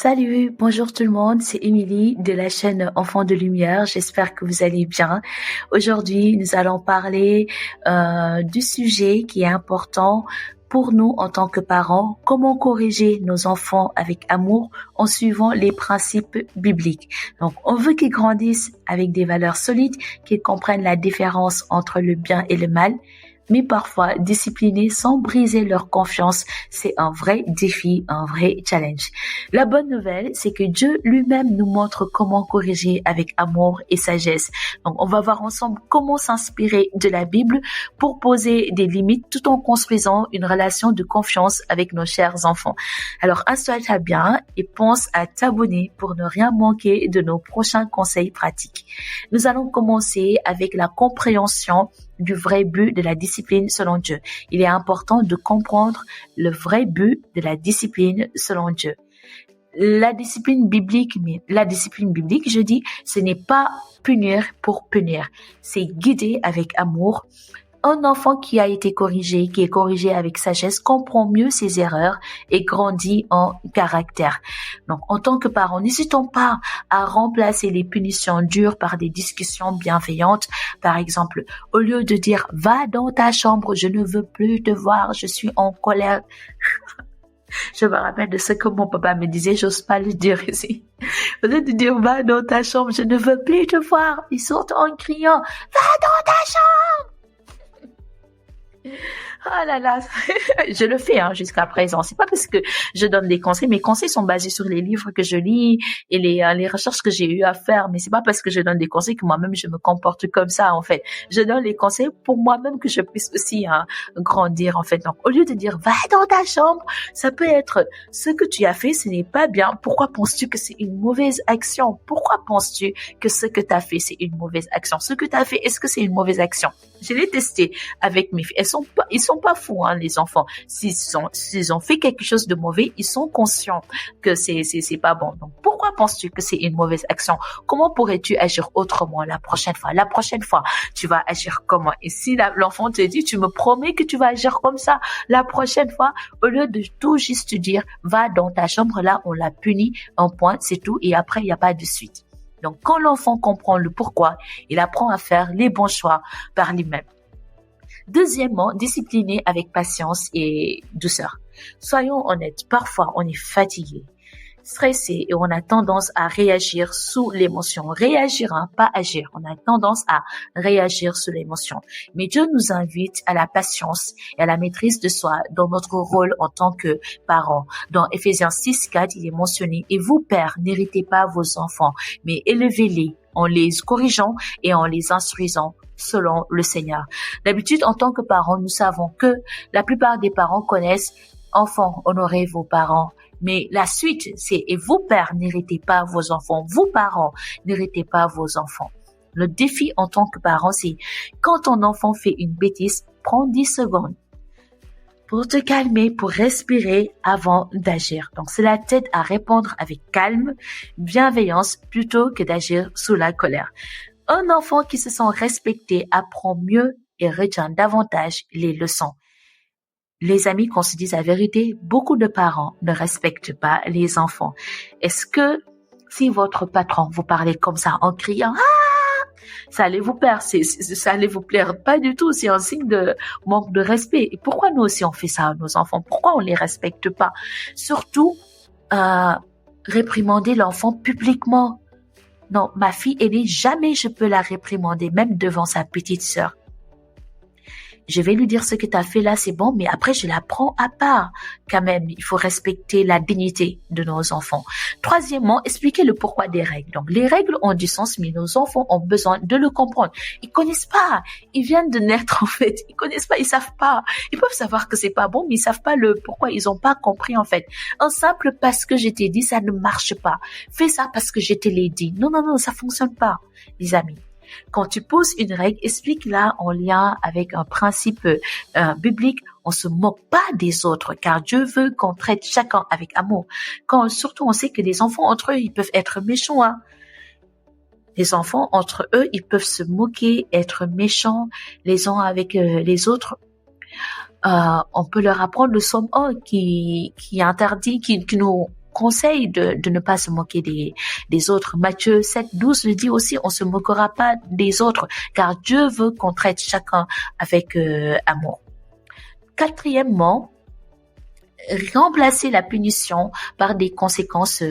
Salut, bonjour tout le monde, c'est Émilie de la chaîne Enfants de Lumière. J'espère que vous allez bien. Aujourd'hui, nous allons parler du sujet qui est important pour nous en tant que parents, comment corriger nos enfants avec amour en suivant les principes bibliques. Donc, on veut qu'ils grandissent avec des valeurs solides, qu'ils comprennent la différence entre le bien et le mal, mais parfois disciplinés sans briser leur confiance, c'est un vrai défi, un vrai challenge. La bonne nouvelle, c'est que Dieu lui-même nous montre comment corriger avec amour et sagesse. Donc, on va voir ensemble comment s'inspirer de la Bible pour poser des limites tout en construisant une relation de confiance avec nos chers enfants. Alors, installe-toi bien et pense à t'abonner pour ne rien manquer de nos prochains conseils pratiques. Nous allons commencer avec la compréhension du vrai but de la discipline selon Dieu. Il est important de comprendre le vrai but de la discipline selon Dieu. La discipline biblique, je dis, ce n'est pas punir pour punir, c'est guider avec amour. Un enfant qui a été corrigé, qui est corrigé avec sagesse, comprend mieux ses erreurs et grandit en caractère. Donc, en tant que parents, n'hésitons pas à remplacer les punitions dures par des discussions bienveillantes. Par exemple, au lieu de dire « Va dans ta chambre, je ne veux plus te voir, je suis en colère ». Je me rappelle de ce que mon papa me disait, j'ose pas le dire ici. Au lieu de dire « Va dans ta chambre, je ne veux plus te voir », il sort en criant « Va dans ta chambre ». Ah là là, je le fais jusqu'à présent. C'est pas parce que je donne des conseils. Mes conseils sont basés sur les livres que je lis et les recherches que j'ai eu à faire. Mais c'est pas parce que je donne des conseils que moi-même je me comporte comme ça en fait. Je donne les conseils pour moi-même que je puisse aussi grandir en fait. Donc au lieu de dire va dans ta chambre, ça peut être ce que tu as fait, ce n'est pas bien. Pourquoi penses-tu que c'est une mauvaise action? Pourquoi penses-tu que ce que tu as fait c'est une mauvaise action? Ce que tu as fait, est-ce que c'est une mauvaise action? Je l'ai testé avec mes filles. Ils sont pas fous, les enfants. S'ils ont fait quelque chose de mauvais, ils sont conscients que c'est pas bon. Donc, pourquoi penses-tu que c'est une mauvaise action? Comment pourrais-tu agir autrement la prochaine fois? La prochaine fois, tu vas agir comment? Et si l'enfant te dit, tu me promets que tu vas agir comme ça la prochaine fois, au lieu de tout juste dire, va dans ta chambre, là, on l'a puni, un point, c'est tout, et après, il n'y a pas de suite. Donc, quand l'enfant comprend le pourquoi, il apprend à faire les bons choix par lui-même. Deuxièmement, discipliner avec patience et douceur. Soyons honnêtes, parfois on est fatigué, stressé et on a tendance à réagir sous l'émotion. Réagir, pas agir. On a tendance à réagir sous l'émotion. Mais Dieu nous invite à la patience et à la maîtrise de soi dans notre rôle en tant que parents. Dans Ephésiens 6:4, il est mentionné « Et vous, pères, n'héritez pas vos enfants, mais élevez-les en les corrigeant et en les instruisant selon le Seigneur. » D'habitude, en tant que parents, nous savons que la plupart des parents connaissent « Enfants, honorez vos parents ». Mais la suite, c'est « Et vous, pères, n'héritez pas vos enfants. Vous, parents, n'héritez pas vos enfants. » Le défi en tant que parent, c'est quand ton enfant fait une bêtise, prends 10 secondes pour te calmer, pour respirer avant d'agir. Donc, cela t'aide à répondre avec calme, bienveillance, plutôt que d'agir sous la colère. Un enfant qui se sent respecté apprend mieux et retient davantage les leçons. Les amis, qu'on se dise la vérité, beaucoup de parents ne respectent pas les enfants. Est-ce que si votre patron vous parlait comme ça en criant ça allait vous plaire, ça allait vous plaire pas du tout, c'est un signe de manque de respect. Et pourquoi nous aussi on fait ça à nos enfants? Pourquoi on les respecte pas? Surtout, réprimander l'enfant publiquement. Non, ma fille aînée, jamais je peux la réprimander, même devant sa petite sœur. Je vais lui dire ce que tu as fait là, c'est bon, mais après je la prends à part. Quand même, il faut respecter la dignité de nos enfants. Troisièmement, expliquer le pourquoi des règles. Donc, les règles ont du sens, mais nos enfants ont besoin de le comprendre. Ils connaissent pas. Ils viennent de naître, en fait. Ils connaissent pas, ils savent pas. Ils peuvent savoir que c'est pas bon, mais ils savent pas le pourquoi. Ils ont pas compris, en fait. Un simple parce que je t'ai dit, ça ne marche pas. Fais ça parce que je te l'ai dit. Non, ça fonctionne pas, les amis. Quand tu poses une règle, explique-la en lien avec un principe biblique. On se moque pas des autres, car Dieu veut qu'on traite chacun avec amour. Surtout, on sait que les enfants entre eux, ils peuvent être méchants. Les enfants entre eux, ils peuvent se moquer, être méchants les uns avec les autres. On peut leur apprendre le psaume 1 qui interdit, qui nous conseille de ne pas se moquer des autres. Matthieu 7:12 le dit aussi, on se moquera pas des autres, car Dieu veut qu'on traite chacun avec amour. Quatrièmement, remplacer la punition par des conséquences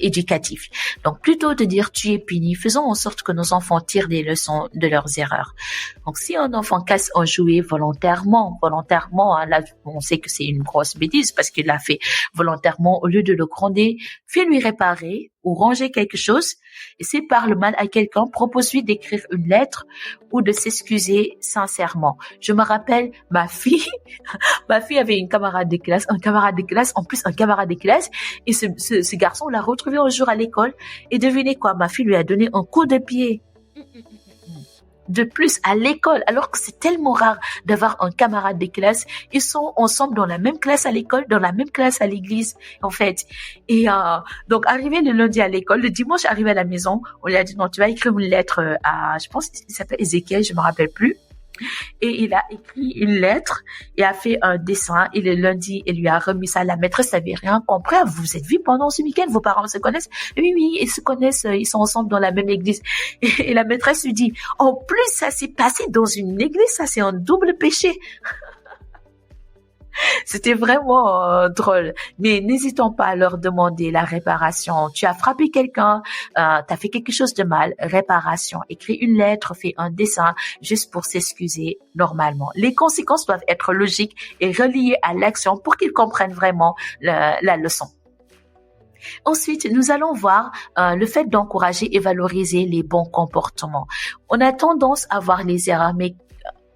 éducatives. Donc, plutôt de dire tu es puni, faisons en sorte que nos enfants tirent des leçons de leurs erreurs. Donc, si un enfant casse un jouet volontairement, hein, là, on sait que c'est une grosse bêtise parce qu'il l'a fait volontairement, au lieu de le gronder, fais-lui réparer ou ranger quelque chose. Et s'il parle mal à quelqu'un, propose-lui d'écrire une lettre ou de s'excuser sincèrement. Je me rappelle, ma fille avait un camarade de classe, en plus un camarade de classe, et ce garçon, on l'a retrouvé un jour à l'école, et devinez quoi, ma fille lui a donné un coup de pied. De plus, à l'école, alors que c'est tellement rare d'avoir un camarade de classe, ils sont ensemble dans la même classe à l'école, dans la même classe à l'église, en fait. Et donc, arrivé le lundi à l'école, le dimanche, arrivé à la maison, on lui a dit, non, tu vas écrire une lettre à, je pense qu'il s'appelle Ézéchiel, je me rappelle plus. Et il a écrit une lettre et a fait un dessin. Et le lundi, il lui a remis ça. La maîtresse n'avait rien compris. Vous vous êtes vus pendant ce week-end, vos parents se connaissent? Oui, ils se connaissent, ils sont ensemble dans la même église. Et la maîtresse lui dit, en plus, ça s'est passé dans une église, ça c'est un double péché. C'était vraiment drôle. Mais n'hésitons pas à leur demander la réparation. Tu as frappé quelqu'un, tu as fait quelque chose de mal, réparation. Écris une lettre, fais un dessin, juste pour s'excuser normalement. Les conséquences doivent être logiques et reliées à l'action pour qu'ils comprennent vraiment la leçon. Ensuite, nous allons voir le fait d'encourager et valoriser les bons comportements. On a tendance à voir les erreurs, mais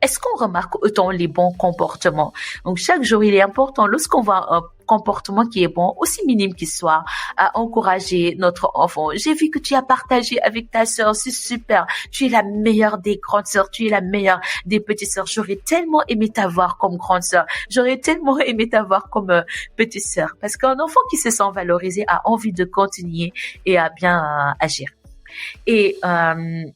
est-ce qu'on remarque autant les bons comportements? Donc, chaque jour, il est important, lorsqu'on voit un comportement qui est bon, aussi minime qu'il soit, à encourager notre enfant. J'ai vu que tu as partagé avec ta sœur, c'est super. Tu es la meilleure des grandes sœurs, tu es la meilleure des petites sœurs. J'aurais tellement aimé t'avoir comme grande sœur. J'aurais tellement aimé t'avoir comme petite sœur. Parce qu'un enfant qui se sent valorisé a envie de continuer et à bien agir. Et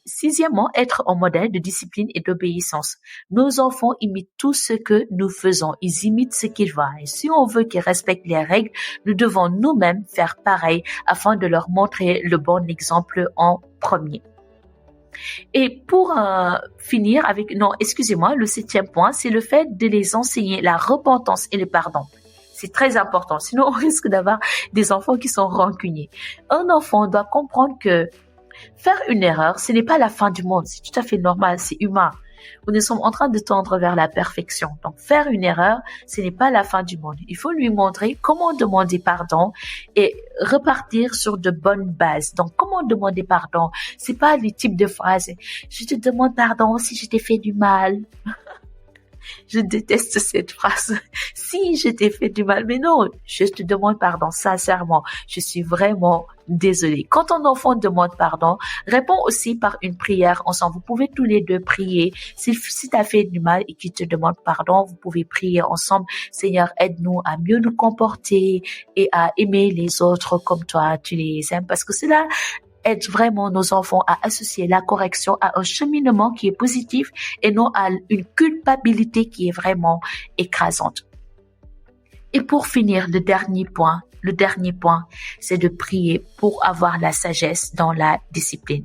sixièmement, être un modèle de discipline et d'obéissance. Nos enfants imitent tout ce que nous faisons. Ils imitent ce qu'ils voient. Et si on veut qu'ils respectent les règles, nous devons nous-mêmes faire pareil afin de leur montrer le bon exemple en premier. Et pour finir avec, le septième point, c'est le fait de les enseigner la repentance et le pardon. C'est très important. Sinon, on risque d'avoir des enfants qui sont rancuniers. Un enfant doit comprendre que faire une erreur, ce n'est pas la fin du monde. C'est tout à fait normal, c'est humain. Nous sommes en train de tendre vers la perfection. Donc, faire une erreur, ce n'est pas la fin du monde. Il faut lui montrer comment demander pardon et repartir sur de bonnes bases. Donc, comment demander pardon? C'est pas les types de phrases. Je te demande pardon si je t'ai fait du mal. Je déteste cette phrase. Si je t'ai fait du mal, mais non, je te demande pardon sincèrement. Je suis vraiment désolée. Quand ton enfant demande pardon, réponds aussi par une prière ensemble. Vous pouvez tous les deux prier. Si tu as fait du mal et qu'il te demande pardon, vous pouvez prier ensemble. Seigneur, aide-nous à mieux nous comporter et à aimer les autres comme toi, tu les aimes. Parce que cela aide vraiment nos enfants à associer la correction à un cheminement qui est positif et non à une culpabilité qui est vraiment écrasante. Et pour finir, le dernier point, c'est de prier pour avoir la sagesse dans la discipline.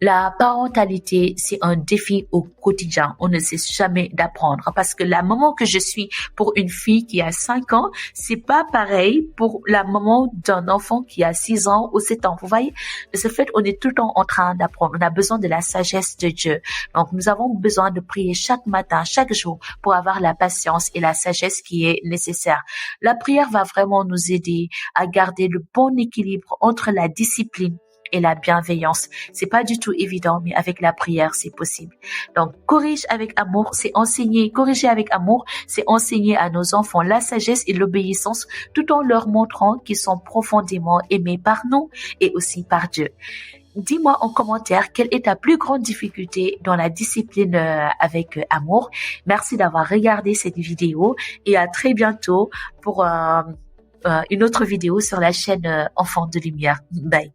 La parentalité, c'est un défi au quotidien. On ne cesse jamais d'apprendre parce que la maman que je suis pour une fille qui a 5 ans, c'est pas pareil pour la maman d'un enfant qui a 6 ans ou 7 ans. Vous voyez, de ce fait, on est tout le temps en train d'apprendre. On a besoin de la sagesse de Dieu. Donc, nous avons besoin de prier chaque matin, chaque jour pour avoir la patience et la sagesse qui est nécessaire. La prière va vraiment nous aider à garder le bon équilibre entre la discipline et la bienveillance. C'est pas du tout évident, mais avec la prière, c'est possible. Donc, corriger avec amour, c'est enseigner à nos enfants la sagesse et l'obéissance, tout en leur montrant qu'ils sont profondément aimés par nous et aussi par Dieu. Dis-moi en commentaire quelle est ta plus grande difficulté dans la discipline avec amour. Merci d'avoir regardé cette vidéo et à très bientôt pour une autre vidéo sur la chaîne Enfants de Lumière. Bye.